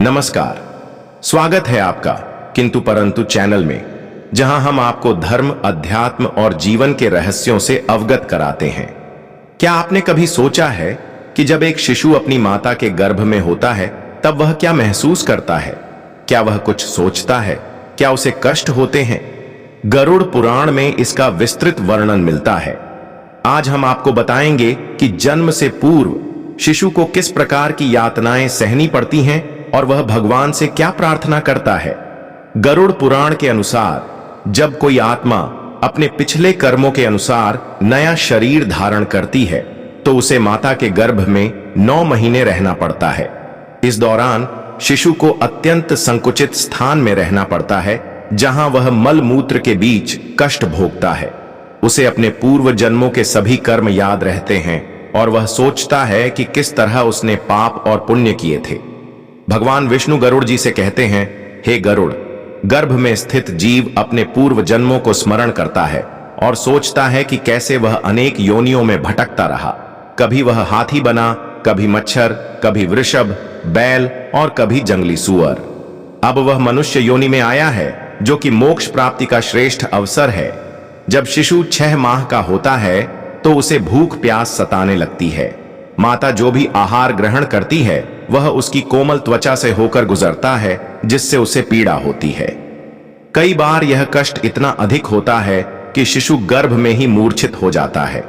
नमस्कार, स्वागत है आपका किंतु परंतु चैनल में, जहां हम आपको धर्म, अध्यात्म और जीवन के रहस्यों से अवगत कराते हैं। क्या आपने कभी सोचा है कि जब एक शिशु अपनी माता के गर्भ में होता है तब वह क्या महसूस करता है? क्या वह कुछ सोचता है? क्या उसे कष्ट होते हैं? गरुड़ पुराण में इसका विस्तृत वर्णन मिलता है। आज हम आपको बताएंगे कि जन्म से पूर्व शिशु को किस प्रकार की यातनाएं सहनी पड़ती हैं और वह भगवान से क्या प्रार्थना करता है। गरुड़ पुराण के अनुसार जब कोई आत्मा अपने पिछले कर्मों के अनुसार नया शरीर धारण करती है तो उसे माता के गर्भ में 9 महीने रहना पड़ता है। इस दौरान शिशु को अत्यंत संकुचित स्थान में रहना पड़ता है, जहां वह मल मूत्र के बीच कष्ट भोगता है। उसे अपने पूर्व जन्मों के सभी कर्म याद रहते हैं और वह सोचता है कि किस तरह उसने पाप और पुण्य किए थे। भगवान विष्णु गरुड़ जी से कहते हैं, हे गरुड़, गर्भ में स्थित जीव अपने पूर्व जन्मों को स्मरण करता है और सोचता है कि कैसे वह अनेक योनियों में भटकता रहा। कभी वह हाथी बना, कभी मच्छर, कभी वृषभ, बैल और कभी जंगली सुअर। अब वह मनुष्य योनि में आया है, जो कि मोक्ष प्राप्ति का श्रेष्ठ अवसर है। जब शिशु 6 माह का होता है तो उसे भूख प्यास सताने लगती है। माता जो भी आहार ग्रहण करती है वह उसकी कोमल त्वचा से होकर गुजरता है, जिससे उसे पीड़ा होती है। कई बार यह कष्ट इतना अधिक होता है कि शिशु गर्भ में ही मूर्छित हो जाता है।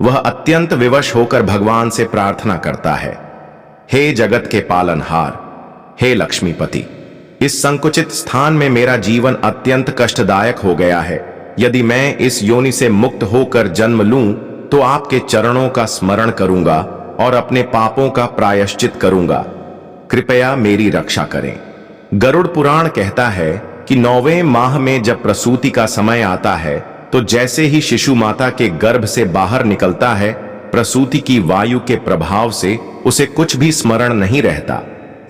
वह अत्यंत विवश होकर भगवान से प्रार्थना करता है, हे जगत के पालनहार, हे लक्ष्मीपति, इस संकुचित स्थान में मेरा जीवन अत्यंत कष्टदायक हो गया है। यदि मैं इस योनि से मुक्त होकर जन्म लूं तो आपके चरणों का स्मरण करूंगा और अपने पापों का प्रायश्चित करूंगा। कृपया मेरी रक्षा करें। गरुड़ पुराण कहता है कि 9वें माह में जब प्रसूति का समय आता है तो जैसे ही शिशु माता के गर्भ से बाहर निकलता है, प्रसूति की वायु के प्रभाव से उसे कुछ भी स्मरण नहीं रहता।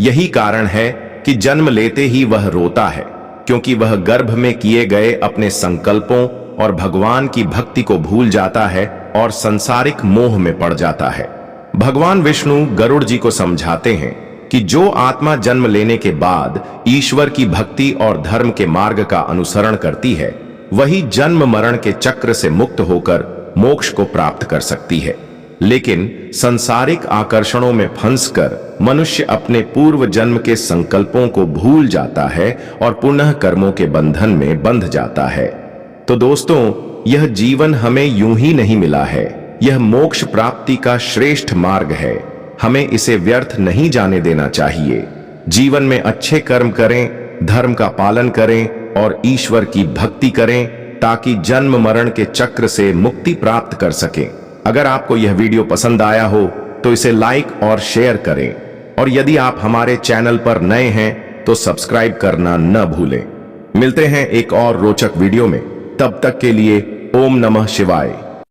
यही कारण है कि जन्म लेते ही वह रोता है, क्योंकि वह गर्भ में किए गए अपने संकल्पों और भगवान की भक्ति को भूल जाता है और सांसारिक मोह में पड़ जाता है। भगवान विष्णु गरुड़ जी को समझाते हैं कि जो आत्मा जन्म लेने के बाद ईश्वर की भक्ति और धर्म के मार्ग का अनुसरण करती है, वही जन्म मरण के चक्र से मुक्त होकर मोक्ष को प्राप्त कर सकती है। लेकिन सांसारिक आकर्षणों में फंसकर मनुष्य अपने पूर्व जन्म के संकल्पों को भूल जाता है और पुनः कर्मों के बंधन में बंध जाता है। तो दोस्तों, यह जीवन हमें यूं ही नहीं मिला है। यह मोक्ष प्राप्ति का श्रेष्ठ मार्ग है। हमें इसे व्यर्थ नहीं जाने देना चाहिए। जीवन में अच्छे कर्म करें, धर्म का पालन करें और ईश्वर की भक्ति करें, ताकि जन्म मरण के चक्र से मुक्ति प्राप्त कर सकें। अगर आपको यह वीडियो पसंद आया हो तो इसे लाइक और शेयर करें, और यदि आप हमारे चैनल पर नए हैं तो सब्सक्राइब करना न भूलें। मिलते हैं एक और रोचक वीडियो में। तब तक के लिए ओम नमः शिवाय।